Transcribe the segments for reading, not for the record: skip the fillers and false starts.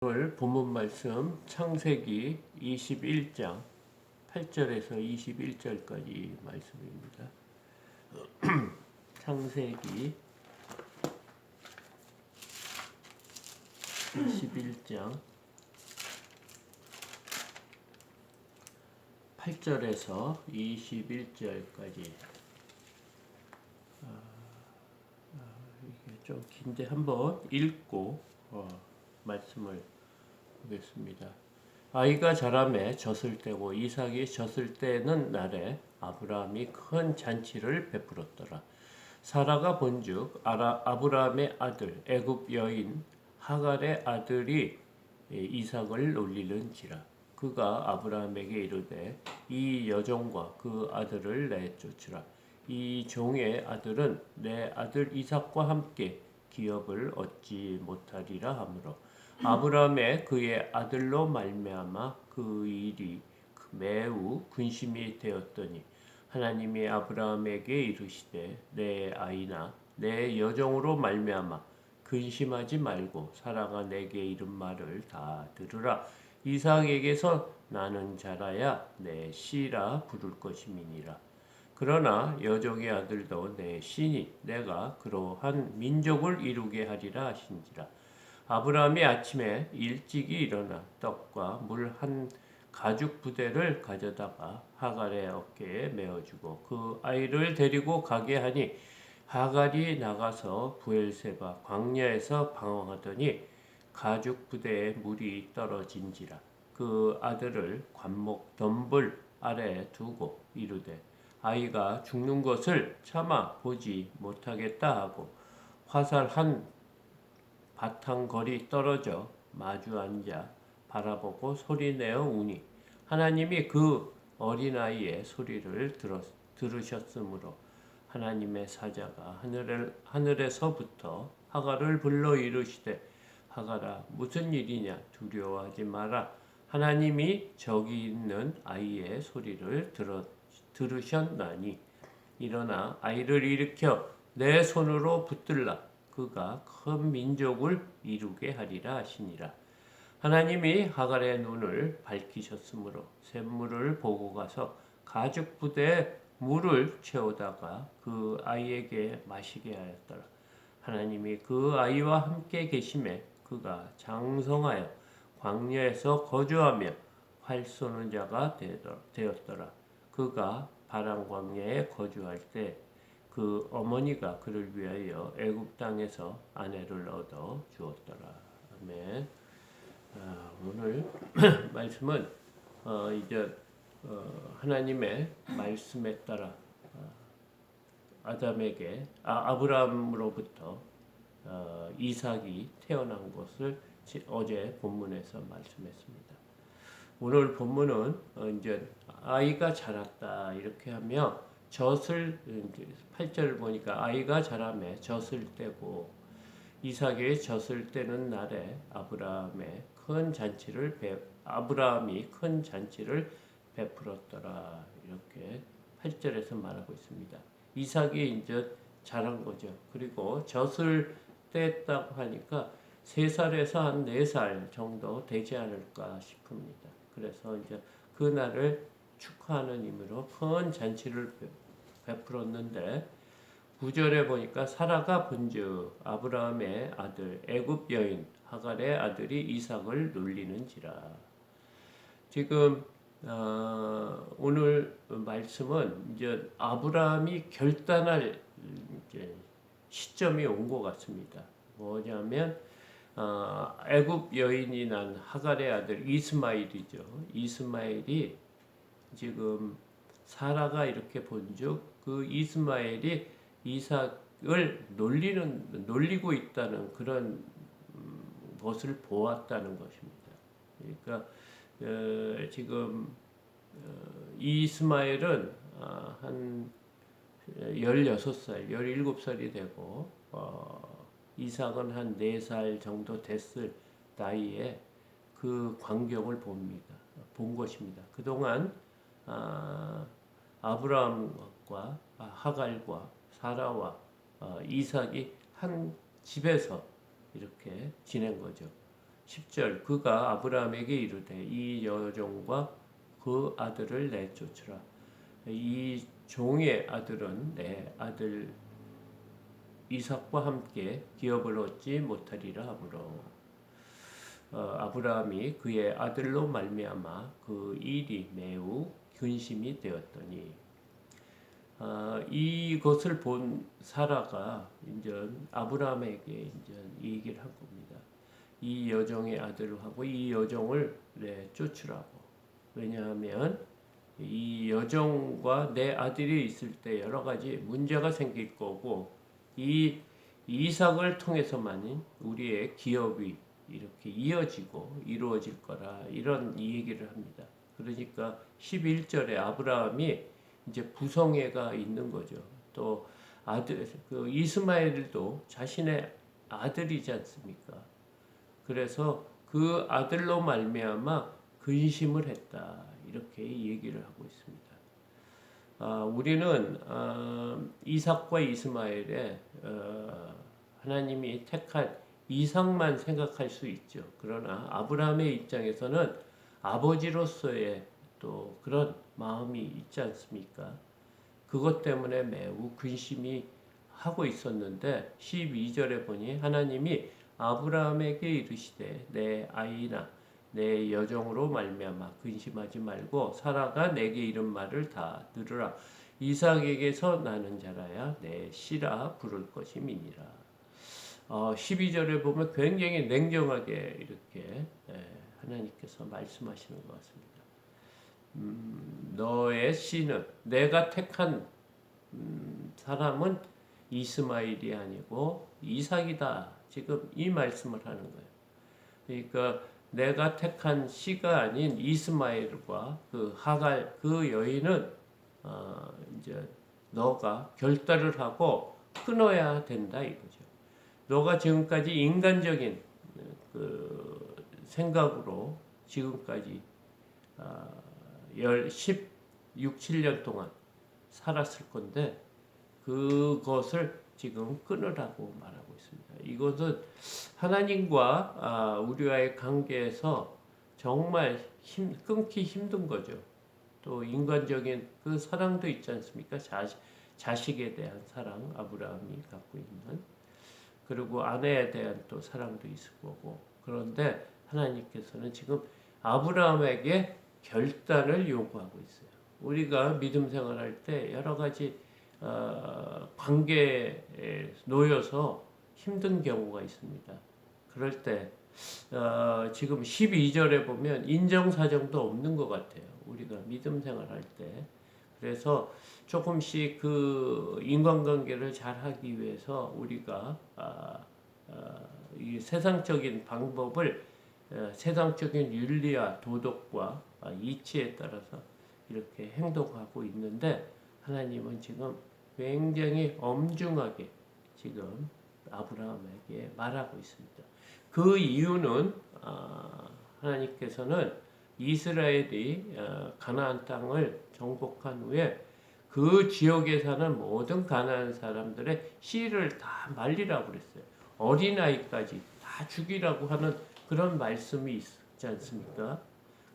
오늘 본문 말씀 창세기 21장 8절에서 21절까지 말씀입니다. 창세기 21장 8절에서 21절까지 이게 좀 긴데 한번 읽고 말씀을 보겠습니다. 아이가 자라매 젖을 떼고 이삭이 젖을 떼는 날에 아브라함이 큰 잔치를 베풀었더라. 사라가 본즉 아브라함의 아들 애굽 여인 하갈의 아들이 이삭을 놀리는지라. 그가 아브라함에게 이르되 이 여종과 그 아들을 내쫓으라. 이 종의 아들은 내 아들 이삭과 함께 기업을 얻지 못하리라 하므로 아브라함의 그의 아들로 말미암아 그 일이 매우 근심이 되었더니 하나님이 아브라함에게 이르시되 내 아이나 내 여종으로 말미암아 근심하지 말고 사라가 내게 이른 말을 다 들으라. 이삭에게서 나는 자라야 내 씨라 부를 것임이니라. 그러나 여종의 아들도 내 씨니 내가 그러한 민족을 이루게 하리라 하신지라. 아브라함이 아침에 일찍이 일어나 떡과 물 한 가죽 부대를 가져다가 하갈의 어깨에 메어주고 그 아이를 데리고 가게 하니 하갈이 나가서 부엘세바 광야에서 방황하더니 가죽 부대에 물이 떨어진지라. 그 아들을 관목 덤불 아래에 두고 이르되 아이가 죽는 것을 차마 보지 못하겠다 하고 화살 한 바탕거리 떨어져 마주 앉아 바라보고 소리내어 우니 하나님이 그 어린아이의 소리를 들으셨으므로 하나님의 사자가 하늘에서부터 하갈을 불러 이르시되 하갈아 무슨 일이냐 두려워하지 마라. 하나님이 저기 있는 아이의 소리를 들으셨나니 일어나 아이를 일으켜 내 손으로 붙들라. 그가 큰 민족을 이루게 하리라 하시니라. 하나님이 하갈의 눈을 밝히셨으므로 샘물을 보고 가서 가죽 부대에 물을 채우다가 그 아이에게 마시게 하였더라. 하나님이 그 아이와 함께 계심에 그가 장성하여 광야에서 거주하며 활 쏘는 자가 되었더라. 그가 바람 광야에 거주할 때 그 어머니가 그를 위하여 애굽 땅에서 아내를 얻어 주었더라. 아멘. 오늘 말씀은 이제 하나님의 말씀에 따라 아담에게 아브라함으로부터 이삭이 태어난 것을 어제 본문에서 말씀했습니다. 오늘 본문은 이제 아이가 자랐다 이렇게 하며 젖을 8절을 보니까 아이가 자라매 젖을 떼고 이삭의 젖을 떼는 날에 아브라함이 큰 잔치를 베풀었더라 이렇게 8절에서 말하고 있습니다. 이삭이 이제 자란 거죠. 그리고 젖을 뗐다고 하니까 3살에서 한 4살 정도 되지 않을까 싶습니다. 그래서 이제 그 날을 축하하는 의미로 큰 잔치를 베풀었는데 9절에 보니까 사라가 본즉 아브라함의 아들 애굽 여인 하갈의 아들이 이삭을 놀리는지라. 지금 오늘 말씀은 이제 아브라함이 결단할 이제 시점이 온 것 같습니다. 뭐냐면 애굽 여인이 난 하갈의 아들 이스마엘이죠. 이스마엘이 지금 사라가 이렇게 본즉 그 이스마엘이 이삭을 놀리고 있다는 그런 것을 보았다는 것입니다. 그러니까 지금 이스마엘은 한 16살, 17살이 되고 이삭은 한 4살 정도 됐을 나이에 그 광경을 본 것입니다. 그동안 아브라함과 하갈과 사라와 이삭이 한 집에서 이렇게 지낸 거죠. 10절 그가 아브라함에게 이르되 이 여종과 그 아들을 내쫓으라. 이 종의 아들은 내 아들 이삭과 함께 기업을 얻지 못하리라 하므로 아브라함이 그의 아들로 말미암아 그 일이 매우 근심이 되었더니 이것을 본 사라가 이제 아브라함에게 이제 얘기를 한 겁니다. 이 여종의 아들하고 이 여종을 쫓으라고. 왜냐하면 이 여종과 내 아들이 있을 때 여러 가지 문제가 생길 거고 이 이삭을 통해서만 우리의 기업이 이렇게 이어지고 이루어질 거라 이런 얘기를 합니다. 그러니까 11절에 아브라함이 이제 부성애가 있는 거죠. 또 아들 그 이스마엘도 자신의 아들이지 않습니까? 그래서 그 아들로 말미암아 근심을 했다 이렇게 얘기를 하고 있습니다. 우리는 이삭과 이스마엘에 하나님이 택한 이삭만 생각할 수 있죠. 그러나 아브라함의 입장에서는 아버지로서의 또 그런 마음이 있지 않습니까? 그것 때문에 매우 근심이 하고 있었는데 12절에 보니 하나님이 아브라함에게 이르시되 내 아이나 내 여종으로 말미암아 근심하지 말고 사라가 내게 이른 말을 다 들으라. 이삭에게서 나는 자라야 내 씨라 부를 것임이니라. 12절에 보면 굉장히 냉정하게 이렇게 하나님께서 말씀하시는 것 같습니다. 너의 씨는 내가 택한 사람은 이스마엘이 아니고 이삭이다. 지금 이 말씀을 하는 거예요. 그러니까 내가 택한 씨가 아닌 이스마엘과 그 하갈 그 여인은 이제 너가 결단을 하고 끊어야 된다 이거죠. 너가 지금까지 인간적인 그 생각으로 지금까지 16, 7년 동안 살았을 건데 그것을 지금 끊으라고 말하고 있습니다. 이것은 하나님과 우리와의 관계에서 정말 끊기 힘든 거죠. 또 인간적인 그 사랑도 있지 않습니까? 자식에 대한 사랑, 아브라함이 갖고 있는. 그리고 아내에 대한 또 사랑도 있을 거고. 그런데 하나님께서는 지금 아브라함에게 결단을 요구하고 있어요. 우리가 믿음 생활할 때 여러 가지 관계에 놓여서 힘든 경우가 있습니다. 그럴 때 지금 12절에 보면 인정사정도 없는 것 같아요. 우리가 믿음 생활할 때. 그래서 조금씩 그 인간관계를 잘 하기 위해서 우리가 이 세상적인 방법을 세상적인 윤리와 도덕과 이치에 따라서 이렇게 행동하고 있는데 하나님은 지금 굉장히 엄중하게 지금 아브라함에게 말하고 있습니다. 그 이유는 하나님께서는 이스라엘이 가나안 땅을 정복한 후에 그 지역에 사는 모든 가나안 사람들의 씨를 다 말리라고 그랬어요. 어린아이까지 다 죽이라고 하는 그런 말씀이 있지 않습니까?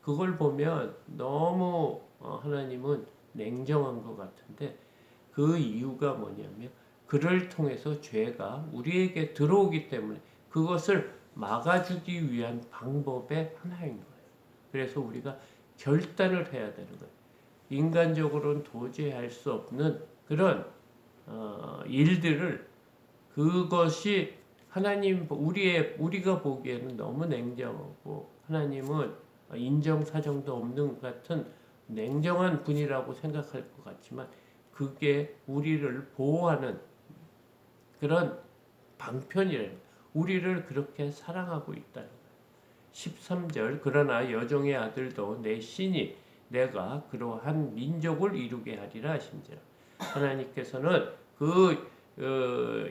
그걸 보면 너무 하나님은 냉정한 것 같은데 그 이유가 뭐냐면 그를 통해서 죄가 우리에게 들어오기 때문에 그것을 막아주기 위한 방법의 하나인 거예요. 그래서 우리가 결단을 해야 되는 거예요. 인간적으로는 도저히 할 수 없는 그런 일들을 그것이 하나님 우리가 보기에는 너무 냉정하고 하나님은 인정사정도 없는 같은 냉정한 분이라고 생각할 것 같지만 그게 우리를 보호하는 그런 방편이래요. 우리를 그렇게 사랑하고 있다는 거예요. 13절 그러나 여종의 아들도 내 신이 내가 그러한 민족을 이루게 하리라 하신지라. 하나님께서는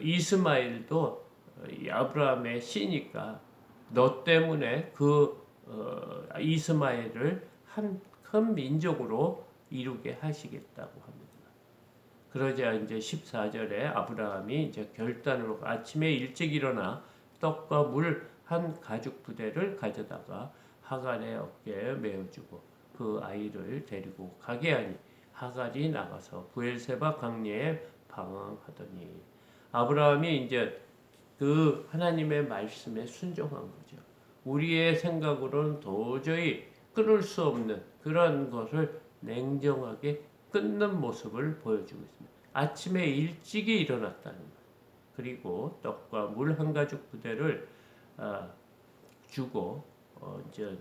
이스마엘도 아브라함의 씨니까 너 때문에 이스마엘을 한 큰 민족으로 이루게 하시겠다고 합니다. 그러자 이제 14절에 아브라함이 이제 결단으로 아침에 일찍 일어나 떡과 물 한 가죽 부대를 가져다가 하갈의 어깨에 메어주고 그 아이를 데리고 가게 하니 하갈이 나가서 브엘세바 광야에 방황하더니 아브라함이 이제 그 하나님의 말씀에 순종한 거죠. 우리의 생각으로는 도저히 끊을 수 없는 그런 것을 냉정하게 끊는 모습을 보여주고 있습니다. 아침에 일찍이 일어났다는 것. 그리고 떡과 물 한 가죽 부대를 주고 이제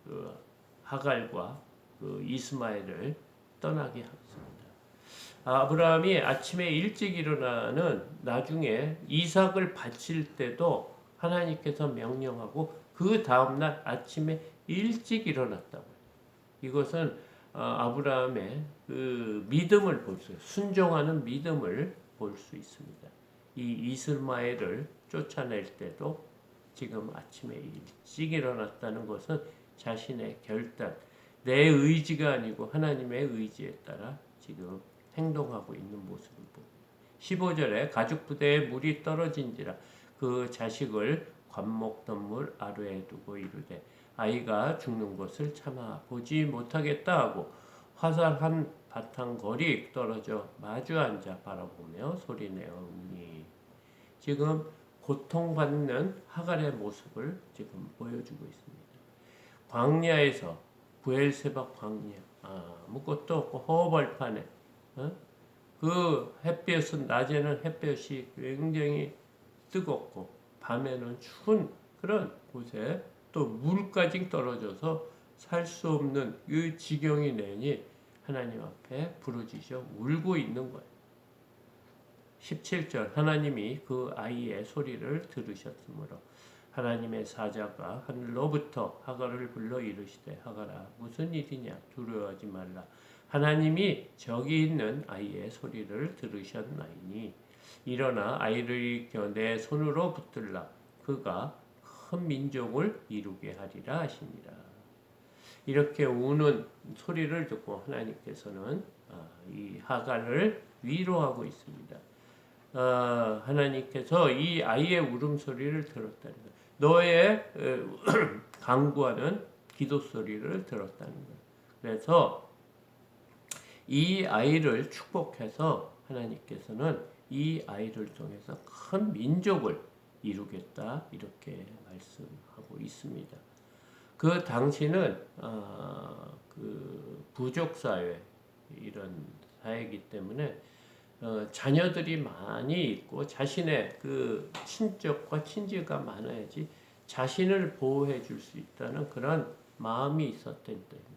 그 하갈과 그 이스마엘을 떠나게 했습니다. 아브라함이 아침에 일찍 일어나는 나중에 이삭을 바칠 때도 하나님께서 명령하고 그 다음날 아침에 일찍 일어났다고. 이것은 아브라함의 그 믿음을 볼 수, 순종하는 믿음을 볼 수 있습니다. 이 이스마엘을 쫓아낼 때도 지금 아침에 일찍 일어났다는 것은 자신의 결단, 내 의지가 아니고 하나님의 의지에 따라 지금 행동하고 있는 모습을 봅니다. 15절에 가죽 부대에 물이 떨어진지라 그 자식을 관목던 아래에 두고 이르되 아이가 죽는 것을 참아 보지 못하겠다 하고 화살 한 바탕 거리 떨어져 마주 앉아 바라보며 소리내었니. 지금 고통받는 하갈의 모습을 지금 보여주고 있습니다. 광야에서 브엘세바 광야 아무것도 없고 허벌판에 그 햇볕은 낮에는 햇볕이 굉장히 뜨겁고 밤에는 추운 그런 곳에 또 물까지 떨어져서 살 수 없는 이 지경이 내니 하나님 앞에 부르짖어 울고 있는 거예요. 17절 하나님이 그 아이의 소리를 들으셨으므로 하나님의 사자가 하늘로부터 하갈을 불러 이르시되 하갈아 무슨 일이냐 두려워하지 말라 하나님이 저기 있는 아이의 소리를 들으셨나이니 일어나 아이를 일으켜 내 손으로 붙들라 그가 큰 민족을 이루게 하리라 하시니라. 이렇게 우는 소리를 듣고 하나님께서는 이 하갈을 위로하고 있습니다. 하나님께서 이 아이의 울음소리를 들었다는 것, 너의 간구하는 기도소리를 들었다는 것. 그래서 이 아이를 축복해서 하나님께서는 이 아이를 통해서 큰 민족을 이루겠다 이렇게 말씀하고 있습니다. 그 당시는 그 부족 사회 이런 사회이기 때문에 자녀들이 많이 있고 자신의 그 친족과 친지가 많아야지 자신을 보호해 줄 수 있다는 그런 마음이 있었던 때입니다.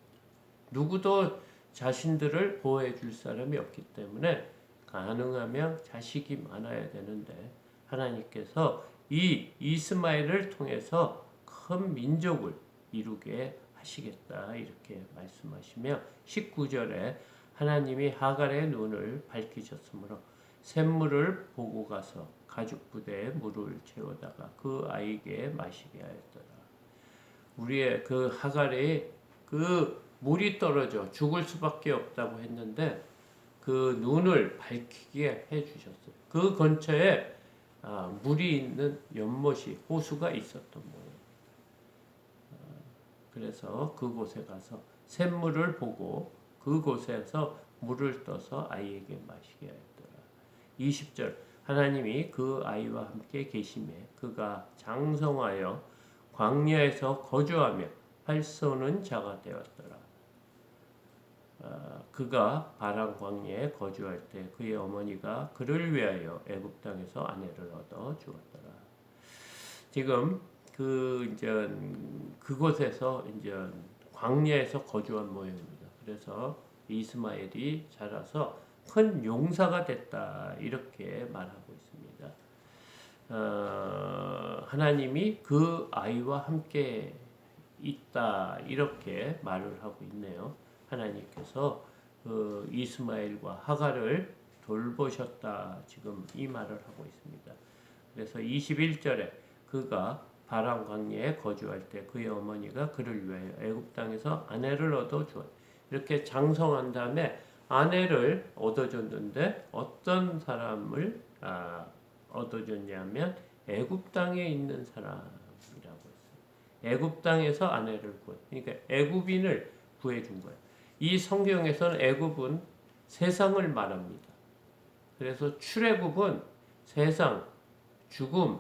누구도 자신들을 보호해 줄 사람이 없기 때문에 가능하면 자식이 많아야 되는데 하나님께서 이 이스마엘을 통해서 큰 민족을 이루게 하시겠다 이렇게 말씀하시며 19절에 하나님이 하갈의 눈을 밝히셨으므로 샘물을 보고 가서 가죽 부대에 물을 채우다가 그 아이에게 마시게 하였더라. 우리의 그 하갈이 그 물이 떨어져 죽을 수밖에 없다고 했는데 그 눈을 밝히게 해주셨어요. 그 근처에 물이 있는 연못이 호수가 있었던 거예요. 그래서 그곳에 가서 샘물을 보고 그곳에서 물을 떠서 아이에게 마시게 하였더라. 20절 하나님이 그 아이와 함께 계심에 그가 장성하여 광야에서 거주하며 활 쏘는 자가 되었더라. 그가 바람 광야에 거주할 때 그의 어머니가 그를 위하여 애굽 땅에서 아내를 얻어 주었더라. 지금 그곳에서 이제 광야에서 거주한 모양입니다. 그래서 이스마엘이 자라서 큰 용사가 됐다 이렇게 말하고 있습니다. 하나님이 그 아이와 함께 있다 이렇게 말을 하고 있네요. 하나님께서 그 이스마엘과 하갈을 돌보셨다 지금 이 말을 하고 있습니다. 그래서 21절에 그가 바람 광야에 거주할 때 그의 어머니가 그를 위하여 애굽 땅에서 아내를 얻어 주었다. 이렇게 장성한 다음에 아내를 얻어줬는데 어떤 사람을 얻어줬냐면 애굽 땅에 있는 사람이라고 애굽 땅에서 아내를 구해. 그러니까 애굽인을 구해준 거예요. 이 성경에서는 애굽은 세상을 말합니다. 그래서 출애굽은 세상, 죽음,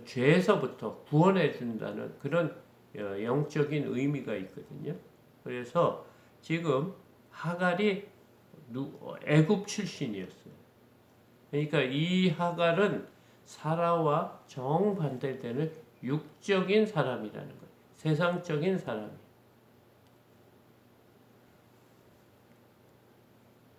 죄에서부터 구원해 준다는 그런 영적인 의미가 있거든요. 그래서 지금 하갈이 애굽 출신이었어요. 그러니까 이 하갈은 사라와 정반대되는 육적인 사람이라는 거예요. 세상적인 사람이.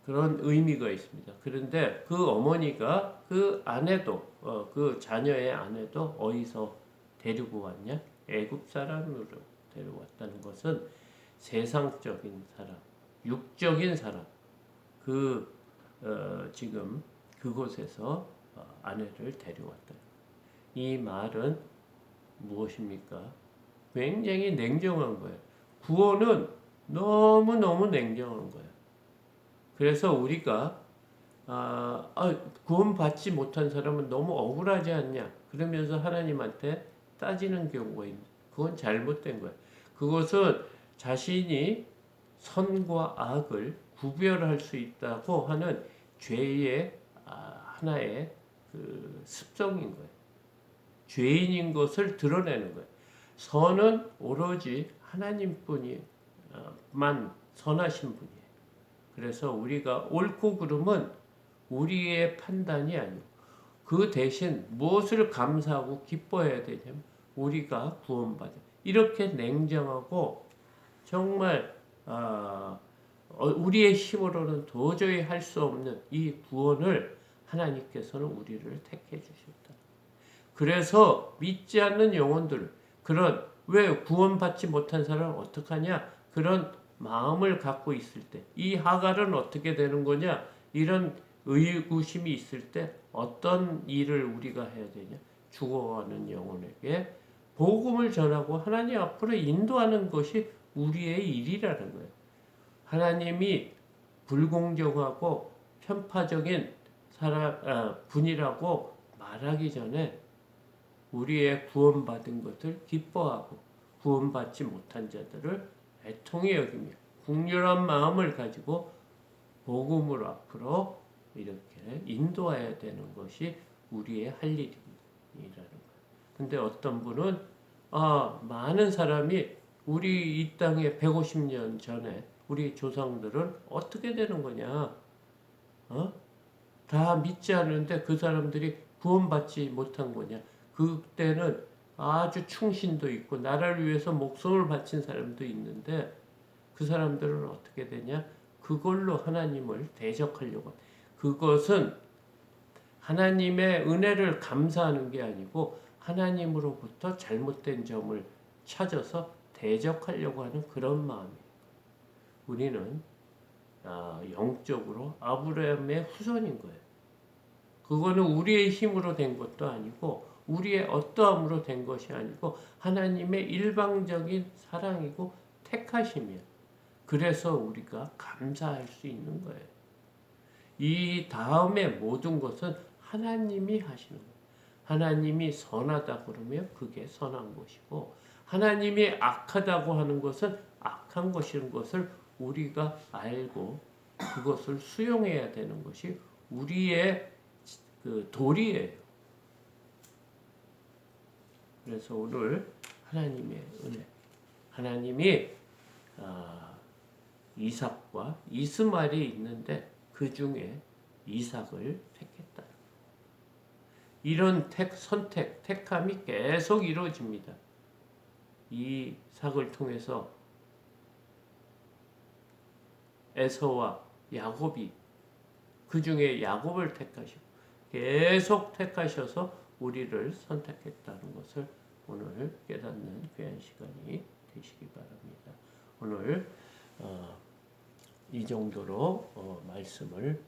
그런 의미가 있습니다. 그런데 그 어머니가 그 아내도 그 자녀의 아내도 어디서 데리고 왔냐? 애굽 사람으로 데려왔다는 것은 세상적인 사람, 육적인 사람, 지금 그곳에서 아내를 데려왔다. 이 말은 무엇입니까? 굉장히 냉정한 거예요. 구원은 너무너무 냉정한 거예요. 그래서 우리가 구원받지 못한 사람은 너무 억울하지 않냐? 그러면서 하나님한테 따지는 경우가 있는. 그건 잘못된 거예요. 그것은 자신이 선과 악을 구별할 수 있다고 하는 죄의 하나의 그 습성인 거예요. 죄인인 것을 드러내는 거예요. 선은 오로지 하나님뿐이 만 선하신 분이에요. 그래서 우리가 옳고 그름은 우리의 판단이 아니고 그 대신 무엇을 감사하고 기뻐해야 되냐면 우리가 구원받아. 이렇게 냉정하고 정말 우리의 힘으로는 도저히 할 수 없는 이 구원을 하나님께서는 우리를 택해 주셨다. 그래서 믿지 않는 영혼들, 그런 왜 구원받지 못한 사람은 어떡하냐? 그런 마음을 갖고 있을 때, 이 하갈은 어떻게 되는 거냐? 이런 의구심이 있을 때 어떤 일을 우리가 해야 되냐? 죽어가는 영혼에게 복음을 전하고 하나님 앞으로 인도하는 것이 우리의 일이라는 거예요. 하나님이 불공정하고 편파적인 분이라고 말하기 전에 우리의 구원받은 것을 기뻐하고 구원받지 못한 자들을 애통히 여기며 국률한 마음을 가지고 복음을 앞으로 이렇게 인도해야 되는 것이 우리의 할 일이라는 거예요. 근데 어떤 분은 많은 사람이 우리 이 땅에 150년 전에 우리 조상들은 어떻게 되는 거냐? 다 믿지 않는데 그 사람들이 구원받지 못한 거냐? 그때는 아주 충신도 있고 나라를 위해서 목숨을 바친 사람도 있는데 그 사람들은 어떻게 되냐? 그걸로 하나님을 대적하려고. 그것은 하나님의 은혜를 감사하는 게 아니고 하나님으로부터 잘못된 점을 찾아서 대적하려고 하는 그런 마음이에요. 우리는 영적으로 아브라함의 후손인 거예요. 그거는 우리의 힘으로 된 것도 아니고 우리의 어떠함으로 된 것이 아니고 하나님의 일방적인 사랑이고 택하심이야. 그래서 우리가 감사할 수 있는 거예요. 이 다음에 모든 것은 하나님이 하시는 거예요. 하나님이 선하다 그러면 그게 선한 것이고 하나님이 악하다고 하는 것은 악한 것인 것을 우리가 알고 그것을 수용해야 되는 것이 우리의 그 도리예요. 그래서 오늘 하나님의 은혜, 하나님이 이삭과 이스마엘이 있는데 그 중에 이삭을 택했다. 이런 선택, 택함이 계속 이루어집니다. 이삭을 통해서 에서와 야곱이 그 중에 야곱을 택하시고 계속 택하셔서 우리를 선택했다는 것을 오늘 깨닫는 귀한 시간이 되시기 바랍니다. 오늘 이 정도로 말씀을